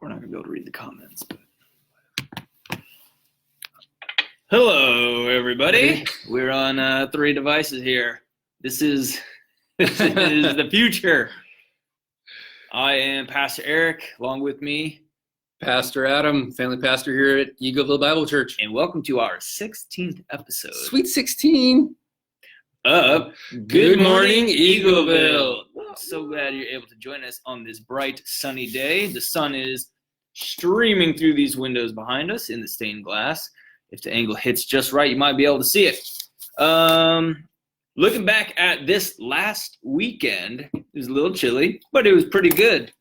We're not going to be able to read the comments. But... Hello, everybody. We're on 3 devices here. This is the future. I am Pastor Eric, along with me, Pastor Adam, family pastor here at Eagleville Bible Church. And welcome to our 16th episode. Sweet 16 of Good Morning Eagleville. So glad you're able to join us on this bright, sunny day. The sun is streaming through these windows behind us in the stained glass. If the angle hits just right, you might be able to see it. Looking back at this last weekend, it was a little chilly, but it was pretty good.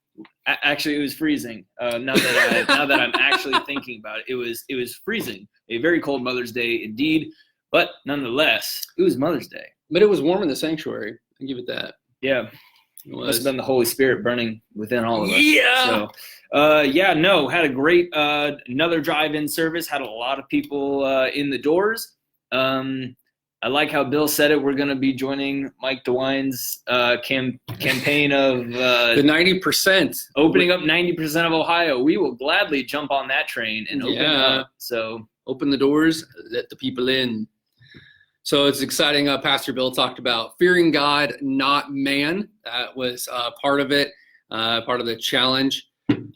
Actually, it was freezing. Now that I'm actually thinking about it, it was freezing. A very cold Mother's Day indeed, but nonetheless, it was Mother's Day. But it was warm in the sanctuary. I'll give it that. Yeah. It must have been the Holy Spirit burning within all of us. Yeah. So, had a great another drive-in service. Had a lot of people in the doors. I like how Bill said it. We're going to be joining Mike DeWine's campaign of the 90%. Opening up 90% of Ohio. We will gladly jump on that train and open up. So open the doors, let the people in. So it's exciting. Pastor Bill talked about fearing God, not man. That was part of it, part of the challenge.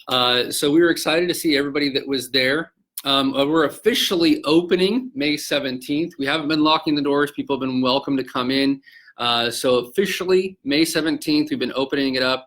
So we were excited to see everybody that was there. We're officially opening May 17th. We haven't been locking the doors. People have been welcome to come in. So officially May 17th, we've been opening it up.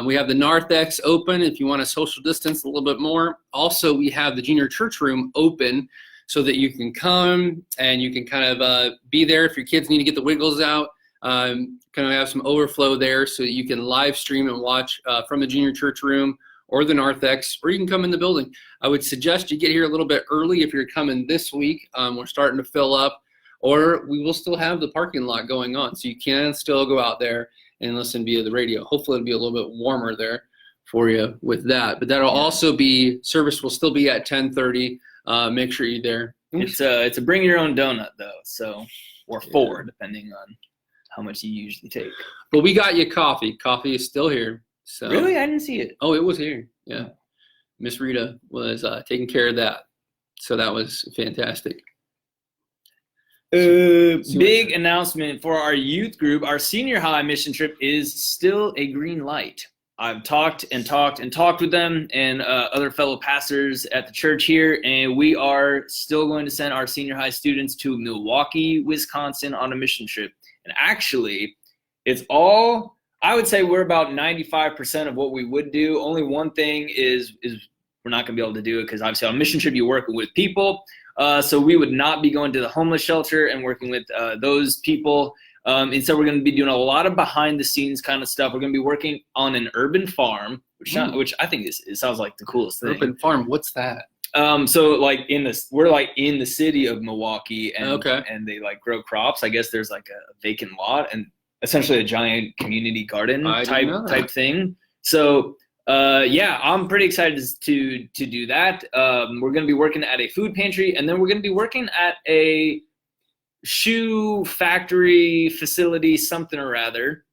We have the narthex open if you want to social distance a little bit more. Also, we have the junior church room open so that you can come and you can kind of be there if your kids need to get the wiggles out. Kind of have some overflow there so that you can live stream and watch from the junior church room or the narthex, or you can come in the building. I would suggest you get here a little bit early if you're coming this week. We're starting to fill up, or we will still have the parking lot going on, so you can still go out there and listen via the radio. Hopefully it'll be a little bit warmer there for you with that. But that'll also be, service will still be at 10:30. Make sure you're there. It's a bring your own donut though, or 4 depending on how much you usually take. But we got you coffee. Coffee is still here. So, really? I didn't see it. Oh, it was here. Yeah. Miss Rita was taking care of that. So that was fantastic. Big announcement for our youth group. Our senior high mission trip is still a green light. I've talked with them and other fellow pastors at the church here, and we are still going to send our senior high students to Milwaukee, Wisconsin on a mission trip. And actually, it's all... I would say we're about 95% of what we would do. Only one thing is we're not going to be able to do it because obviously on a mission trip you're working with people. So we would not be going to the homeless shelter and working with those people. Instead, we're going to be doing a lot of behind-the-scenes kind of stuff. We're going to be working on an urban farm, which I think it sounds like the coolest thing. Urban farm, what's that? So like we're like in the city of Milwaukee, and they like grow crops. I guess there's like a vacant lot and essentially a giant community garden type thing. So I'm pretty excited to do that. We're going to be working at a food pantry, and then we're going to be working at a shoe factory facility, something or other,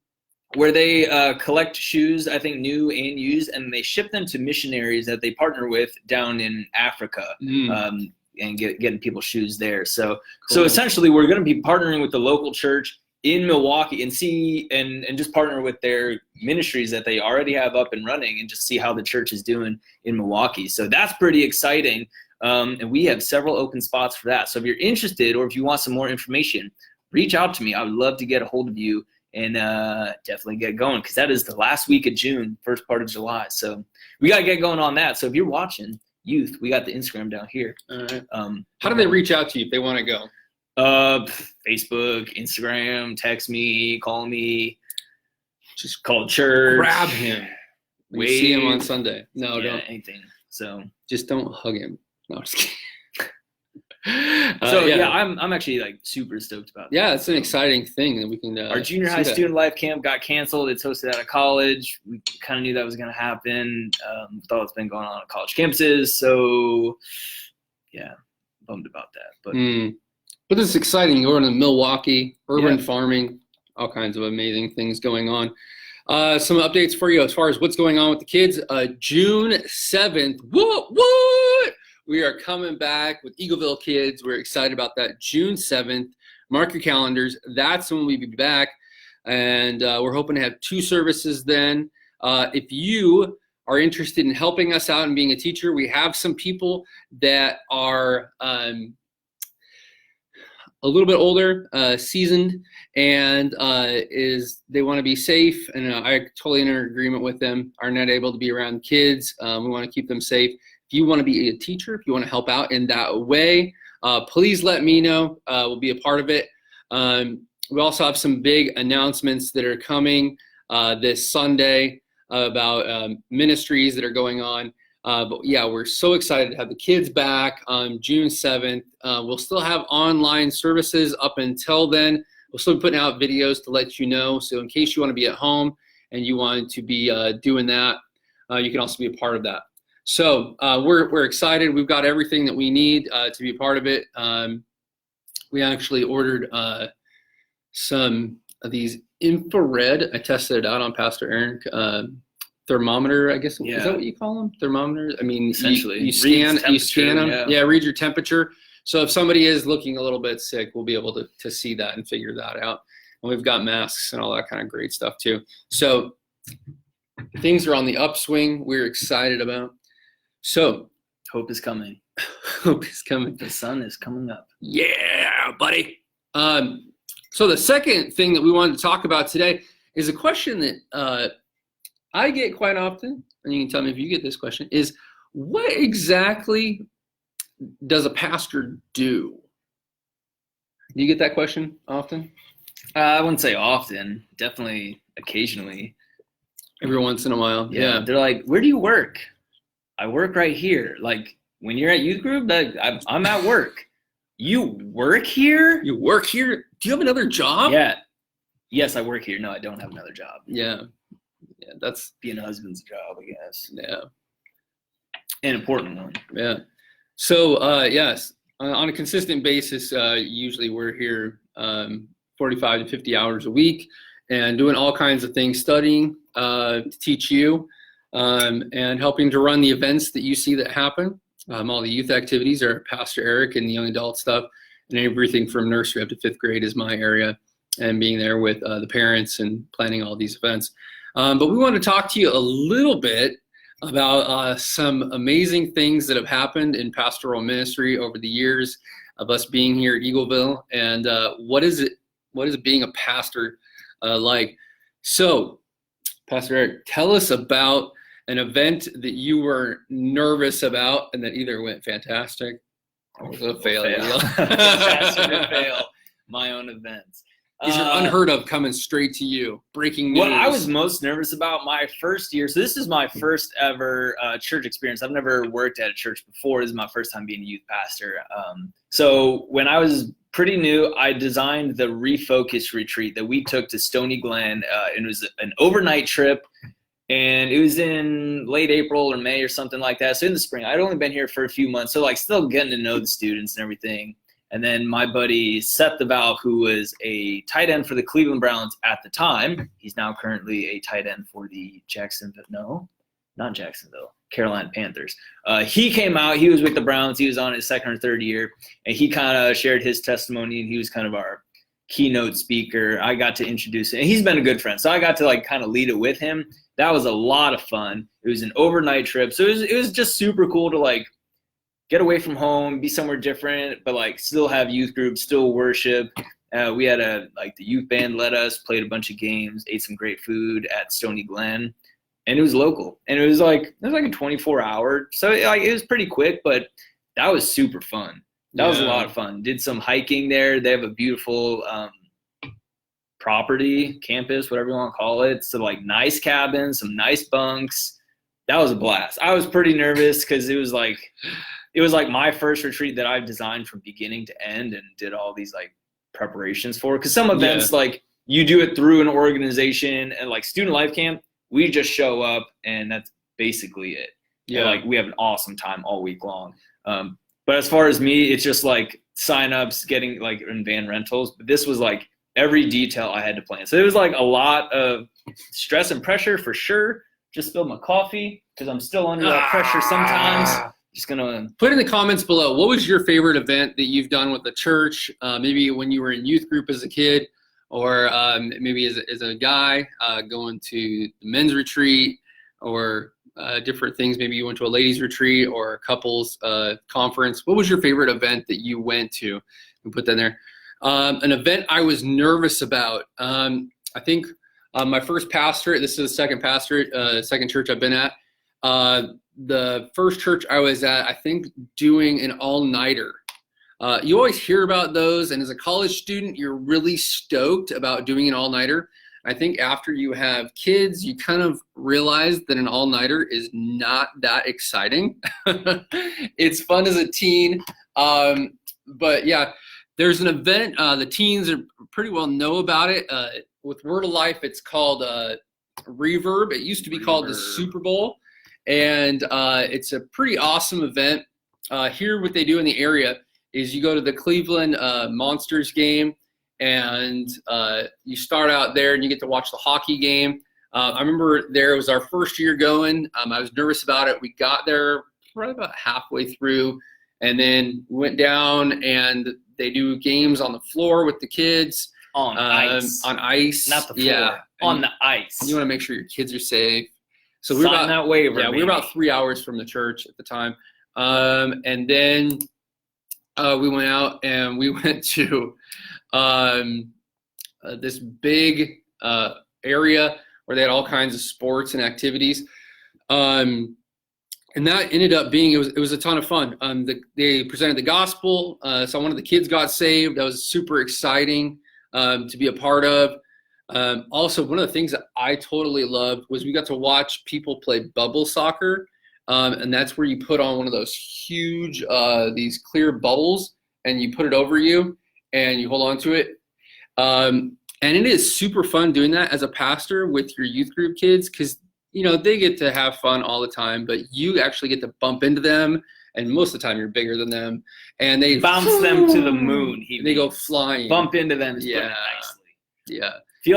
where they collect shoes, I think new and used, and they ship them to missionaries that they partner with down in Africa. And getting people shoes there. So essentially we're going to be partnering with the local church in Milwaukee and just partner with their ministries that they already have up and running and just see how the church is doing in Milwaukee. So that's pretty exciting. And we have several open spots for that. So if you're interested or if you want some more information, reach out to me. I would love to get a hold of you and definitely get going, because that is the last week of June, first part of July. So we got to get going on that. So if you're watching, youth, we got the Instagram down here. All right. How do they reach out to you if they want to go? Facebook, Instagram, text me, call me, just call church. Grab him. We see him on Sunday. No, don't. Anything. So just don't hug him. No, just kidding. I'm actually like super stoked about that. Yeah, it's an exciting thing that we can. Our junior high student life camp got canceled. It's hosted at a college. We kind of knew that was going to happen. With all that's been going on at college campuses. So, yeah, bummed about that. But this is exciting. You're going to Milwaukee, urban farming, all kinds of amazing things going on. Some updates for you as far as what's going on with the kids. June 7th, what? We are coming back with Eagleville Kids. We're excited about that. June 7th, mark your calendars. That's when we'll be back. And we're hoping to have 2 services then. If you are interested in helping us out and being a teacher, we have some people that are a little bit older, seasoned, and they want to be safe, and I totally in agreement with them, are not able to be around kids. We want to keep them safe. If you want to be a teacher, if you want to help out in that way, please let me know. We'll be a part of it. We also have some big announcements that are coming this Sunday about ministries that are going on. But yeah, we're so excited to have the kids back on June 7th. We'll still have online services up until then. We'll still be putting out videos to let you know. So in case you want to be at home and you want to be doing that, you can also be a part of that. So we're excited. We've got everything that we need to be a part of it. We actually ordered some of these infrared. I tested it out on Pastor Aaron. Thermometer, I guess. Yeah. Is that what you call them? Thermometers? I mean, essentially, you scan them. Yeah, read your temperature. So if somebody is looking a little bit sick, we'll be able to see that and figure that out. And we've got masks and all that kind of great stuff too. So things are on the upswing. We're excited about. So hope is coming. Hope is coming. The sun is coming up. Yeah, buddy. So the second thing that we wanted to talk about today is a question that I get quite often, and you can tell me if you get this question, is what exactly does a pastor do? Do you get that question often? I wouldn't say often, definitely occasionally. Every once in a while, yeah. They're like, where do you work? I work right here. Like when you're at youth group, I'm at work. You work here? You work here? Do you have another job? Yeah. Yes, I work here. No, I don't have another job. Yeah. Yeah, that's being a husband's job, I guess. Yeah. An important one. Yeah. So, yes, on a consistent basis, usually we're here 45 to 50 hours a week and doing all kinds of things, studying to teach you and helping to run the events that you see that happen. All the youth activities are Pastor Eric and the young adult stuff, and everything from nursery up to 5th grade is my area, and being there with the parents and planning all these events. But we want to talk to you a little bit about some amazing things that have happened in pastoral ministry over the years of us being here at Eagleville, and what is being a pastor like? So, Pastor Eric, tell us about an event that you were nervous about and that either went fantastic or was a failure. Fantastic or fail. My own events. These are unheard of, coming straight to you. Breaking news. What I was most nervous about my first year, so this is my first ever church experience. I've never worked at a church before. This is my first time being a youth pastor. So when I was pretty new, I designed the Refocus retreat that we took to Stony Glen. It was an overnight trip, and it was in late April or May or something like that. So in the spring, I'd only been here for a few months, so like still getting to know the students and everything. And then my buddy Seth DeVal, who was a tight end for the Cleveland Browns at the time, he's now currently a tight end for the Carolina Panthers. He came out, he was with the Browns, he was on his second or third year, and he kind of shared his testimony, and he was kind of our keynote speaker. I got to introduce him, and he's been a good friend, so I got to like kind of lead it with him. That was a lot of fun. It was an overnight trip, so it was just super cool to like get away from home, be somewhere different, but like still have youth groups, still worship. We had the youth band led us, played a bunch of games, ate some great food at Stony Glen, and it was local. And it was like a 24-hour, so it was pretty quick, but that was super fun. That was a lot of fun. Did some hiking there. They have a beautiful property, campus, whatever you want to call it. So like nice cabins, some nice bunks. That was a blast. I was pretty nervous because it was like my first retreat that I've designed from beginning to end and did all these like preparations for. Because some events like you do it through an organization, and like Student Life Camp, we just show up and that's basically it. Yeah, like we have an awesome time all week long. But as far as me, it's just like sign-ups, getting like in van rentals. But this was like every detail I had to plan. So it was like a lot of stress and pressure for sure. Just spilled my coffee because I'm still under that pressure sometimes. Just gonna put in the comments below, what was your favorite event that you've done with the church? Maybe when you were in youth group as a kid, or maybe as a guy going to the men's retreat, or different things. Maybe you went to a ladies retreat or a couples conference. What was your favorite event that you went to? And put that in there. An event I was nervous about. I think my first pastorate, this is the second pastorate, second church I've been at. The first church I was at, I think doing an all-nighter. You always hear about those, and as a college student, you're really stoked about doing an all-nighter. I think after you have kids, you kind of realize that an all-nighter is not that exciting. It's fun as a teen, but yeah, there's an event. The teens are pretty well know about it. With Word of Life, it's called Reverb. It used to be called the Super Bowl, and it's a pretty awesome event. Here, what they do in the area is you go to the Cleveland Monsters game, and you start out there and you get to watch the hockey game. I remember it was our first year going. I was nervous about it. We got there right about halfway through, and then went down, and they do games on the floor with the kids. On ice. On ice. Not the floor. Yeah. On the ice. You want to make sure your kids are safe. So we were about that waiver. Yeah, we were about 3 hours from the church at the time. And then we went out and we went to this big area where they had all kinds of sports and activities. And that ended up being, it was a ton of fun. They presented the gospel. So one of the kids got saved. That was super exciting to be a part of. Also, one of the things that I totally loved was we got to watch people play bubble soccer. And that's where you put on one of those huge, these clear bubbles, and you put it over you and you hold on to it. And it is super fun doing that as a pastor with your youth group kids, because they get to have fun all the time, but you actually get to bump into them, and most of the time you're bigger than them, and they bounce them to the moon. They go flying. Bump into them. Yeah. Nicely. Yeah.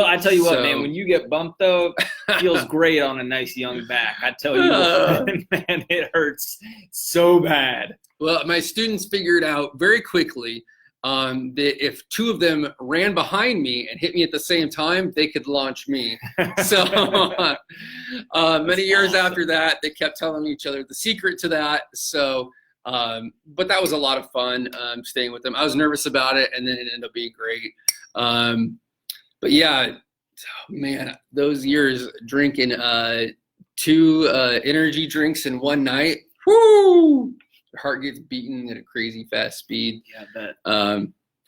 I tell you what, man, when you get bumped though, it feels great on a nice young back. I tell you what, man, it hurts so bad. Well, my students figured out very quickly that if two of them ran behind me and hit me at the same time, they could launch me. So many years after that, they kept telling each other the secret to that. So, but that was a lot of fun staying with them. I was nervous about it, and then it ended up being great. But yeah, man, those years drinking 2 energy drinks in one night, whoo! Your heart gets beating at a crazy fast speed. Yeah, I bet.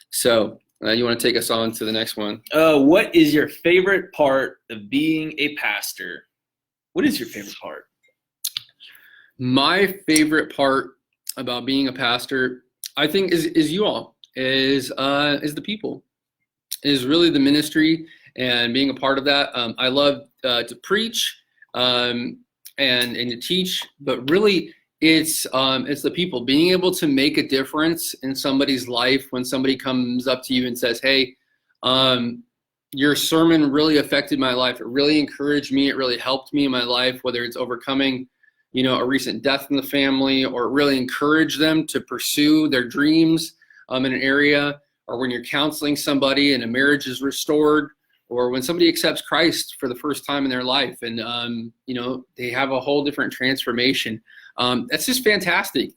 So you want to take us on to the next one? What is your favorite part of being a pastor? What is your favorite part? My favorite part about being a pastor, I think, is you all, is the people, is really the ministry and being a part of that. I love to preach and to teach, but really, it's the people, being able to make a difference in somebody's life when somebody comes up to you and says, hey, your sermon really affected my life. It really encouraged me. It really helped me in my life, whether it's overcoming, a recent death in the family, or really encourage them to pursue their dreams in an area, or when you're counseling somebody and a marriage is restored, or when somebody accepts Christ for the first time in their life and, they have a whole different transformation. That's just fantastic.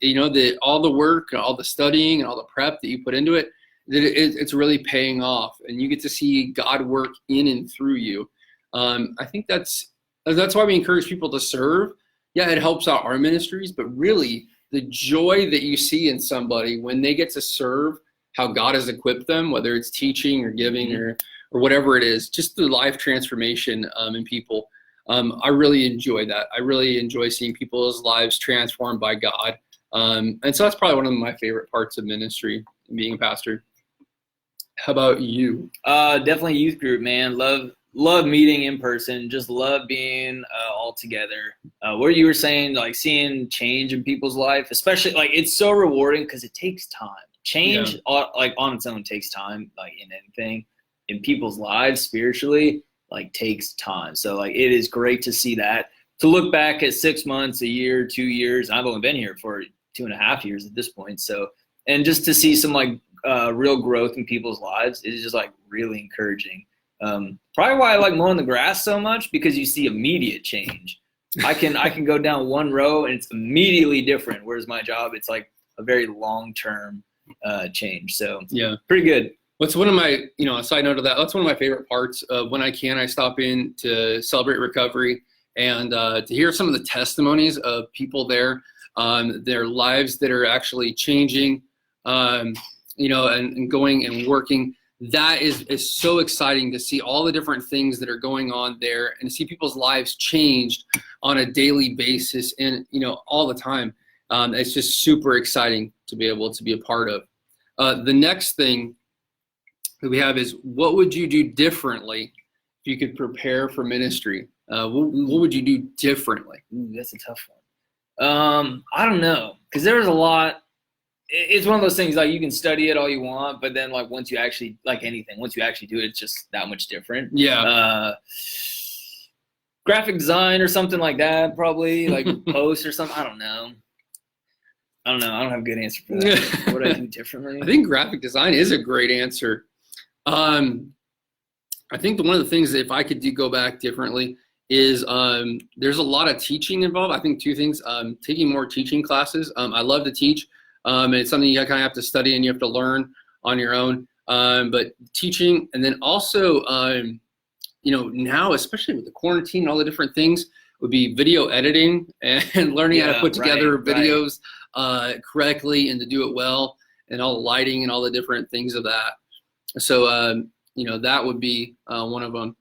All the work, all the studying, and all the prep that you put into it, it's really paying off, and you get to see God work in and through you. I think that's why we encourage people to serve. Yeah, it helps out our ministries, but really the joy that you see in somebody when they get to serve, how God has equipped them, whether it's teaching or giving or whatever it is, just the life transformation in people. I really enjoy that. I really enjoy seeing people's lives transformed by God. And so that's probably one of my favorite parts of ministry, being a pastor. How about you? Definitely youth group, man. Love meeting in person. Just love being all together. What you were saying, like seeing change in people's life, especially like it's so rewarding because it takes time. Change, like on its own, takes time, like in anything. in people's lives spiritually, like takes time. So like it is great to see that. To look back at 6 months, a year, 2 years, I've only been here for 2.5 years at this point. So, and just to see some like real growth in people's lives is just like really encouraging. Probably why I like mowing the grass so much, because you see immediate change. I can go down one row and it's immediately different. Whereas my job, it's like a very long-term change. So yeah, pretty good. What's one of my, a side note of that, that's one of my favorite parts of when I stop in to celebrate recovery and to hear some of the testimonies of people there, their lives that are actually changing, and going and working. That is so exciting to see all the different things that are going on there and to see people's lives changed on a daily basis and, all the time. It's just super exciting to be able to be a part of. The next thing that we have is, what would you do differently if you could prepare for ministry? What would you do differently? Ooh, that's a tough one. I don't know, because there's a lot. It's one of those things, like you can study it all you want, but then like once you actually, like anything, once you actually do it, it's just that much different. Yeah. Graphic design or something like that, probably like post or something. I don't know. I don't have a good answer for that. What would I do differently? I think graphic design is a great answer. I think one of the things that if I could go back differently is there's a lot of teaching involved. I think 2 things, taking more teaching classes. I love to teach. And it's something you kind of have to study and you have to learn on your own. But teaching, and then also, now, especially with the quarantine and all the different things, would be video editing and learning how to put together videos correctly and to do it well, and all the lighting and all the different things of that. So, that would be one of them.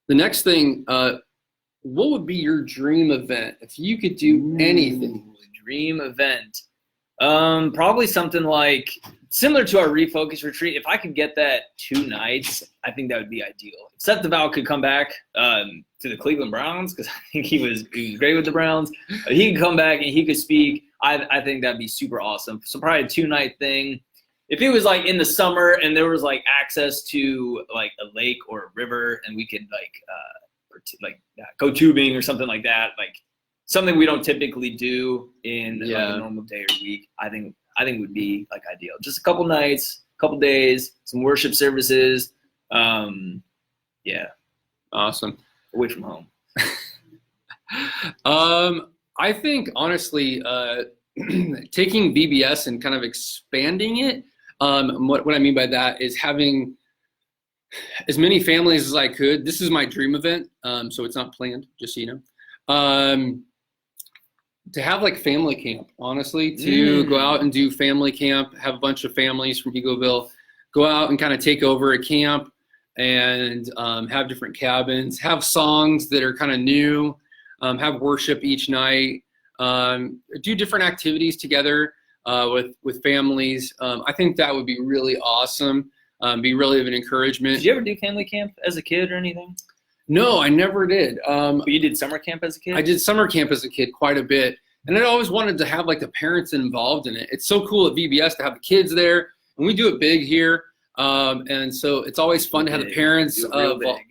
The next thing, what would be your dream event if you could do anything? Dream event. Probably something like similar to our refocus retreat. If I could get that 2 nights, I think that would be ideal. Except the Val could come back to the Cleveland Browns, because I think he was great with the Browns. He could come back and he could speak. I think that'd be super awesome. So probably a 2-night thing. If it was like in the summer and there was like access to like a lake or a river and we could go tubing or something like that, like something we don't typically do in like a normal day or week, I think would be like ideal. Just a couple nights, couple days, some worship services. Awesome. Away from home. I think honestly, taking VBS and kind of expanding it. What I mean by that is having as many families as I could. This is my dream event, so it's not planned, just so you know. To have like family camp, honestly, to go out and do family camp, have a bunch of families from Eagleville go out and kind of take over a camp and have different cabins, have songs that are kind of new, have worship each night, do different activities together with families. I think that would be really awesome, be really of an encouragement. Did you ever do family camp as a kid or anything? No, I never did. But you did summer camp as a kid? I did summer camp as a kid quite a bit. And I always wanted to have like the parents involved in it. It's so cool at VBS to have the kids there. And we do it big here. And so it's always fun to have the parents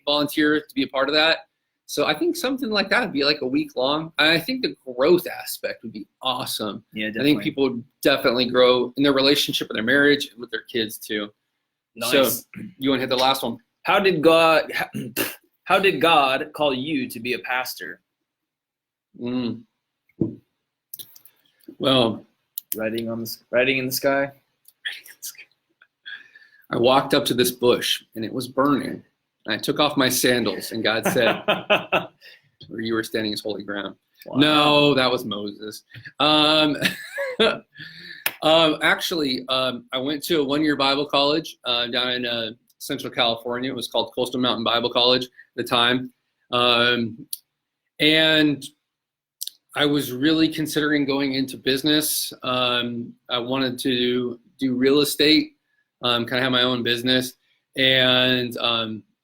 volunteer to be a part of that. So I think something like that would be like a week long. I think the growth aspect would be awesome. Yeah, definitely. I think people would definitely grow in their relationship with their marriage and with their kids too. Nice. So you want to hit the last one? How did God call you to be a pastor? Well, writing in the sky. I walked up to this bush and it was burning. And I took off my sandals and God said, "Where you were standing is holy ground." Wow. No, that was Moses. Actually, I went to a 1-year Bible college down in Central California. It was called Coastal Mountain Bible College at the time. And I was really considering going into business. I wanted to do real estate, kind of have my own business. And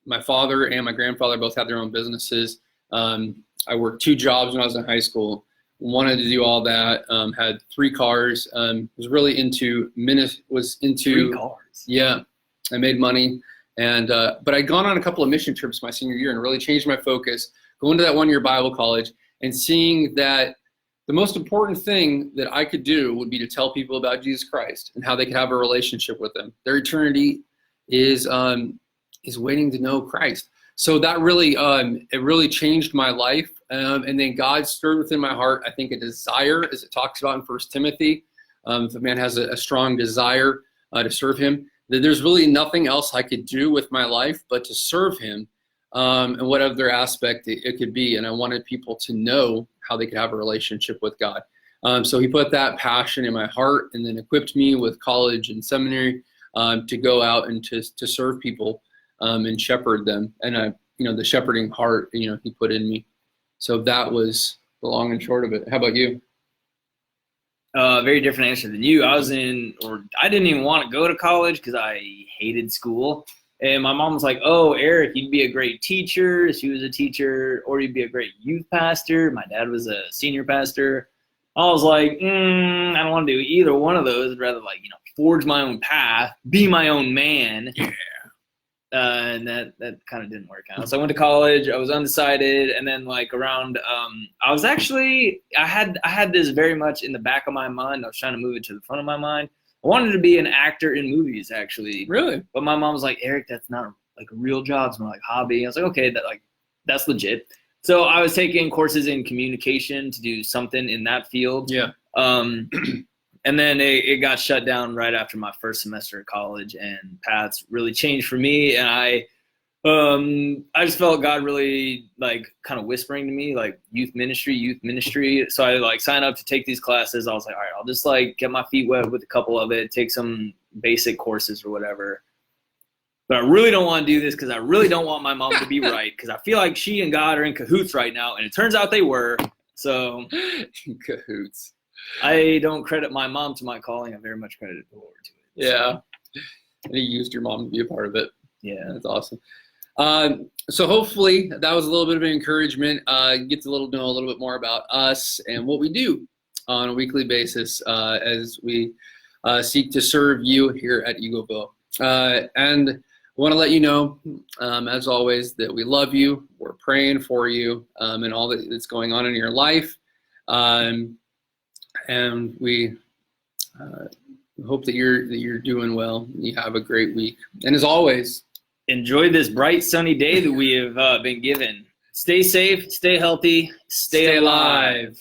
my father and my grandfather both had their own businesses. I worked 2 jobs when I was in high school. Wanted to do all that. Had 3 cars. Was really into 3 cars. Yeah, I made money And but I'd gone on a couple of mission trips my senior year and really changed my focus, going to that one-year Bible college and seeing that the most important thing that I could do would be to tell people about Jesus Christ and how they could have a relationship with him. Their eternity is waiting to know Christ. So that really, it really changed my life. And then God stirred within my heart, I think, a desire, as it talks about in 1 Timothy. If a man has a strong desire to serve him, that there's really nothing else I could do with my life but to serve him, and whatever aspect it could be. And I wanted people to know how they could have a relationship with God. So he put that passion in my heart and then equipped me with college and seminary to go out and to serve people and shepherd them. And the shepherding heart, he put in me. So that was the long and short of it. How about you? Very different answer than you. I didn't even want to go to college because I hated school. And my mom was like, "Oh, Eric, you'd be a great teacher." She was a teacher. "Or you'd be a great youth pastor." My dad was a senior pastor. I was like, I don't want to do either one of those. I'd rather forge my own path, be my own man. Yeah. And that kind of didn't work out. So I went to college. I was undecided, and then around, I had this very much in the back of my mind. I was trying to move it to the front of my mind. I wanted to be an actor in movies, actually. Really? But my mom was like, "Eric, that's not a real job. It's more like a hobby." I was like, "Okay, that's legit." So I was taking courses in communication to do something in that field. Yeah. And then it got shut down right after my first semester of college, and paths really changed for me. And I just felt God really kind of whispering to me, youth ministry. So I signed up to take these classes. I was like, all right, I'll just get my feet wet with a couple of it, take some basic courses or whatever. But I really don't want to do this because I really don't want my mom to be right, because I feel like she and God are in cahoots right now, and it turns out they were. So cahoots. I don't credit my mom to my calling. I very much credit the Lord to it. Yeah. And you used your mom to be a part of it. Yeah. That's awesome. So hopefully that was a little bit of an encouragement. Get to know a little bit more about us and what we do on a weekly basis as we seek to serve you here at Eagleville. And I want to let you know, as always, that we love you. We're praying for you and all that's going on in your life. And we hope that you're doing well. You have a great week. And as always, enjoy this bright, sunny day that we have been given. Stay safe, stay healthy, stay alive.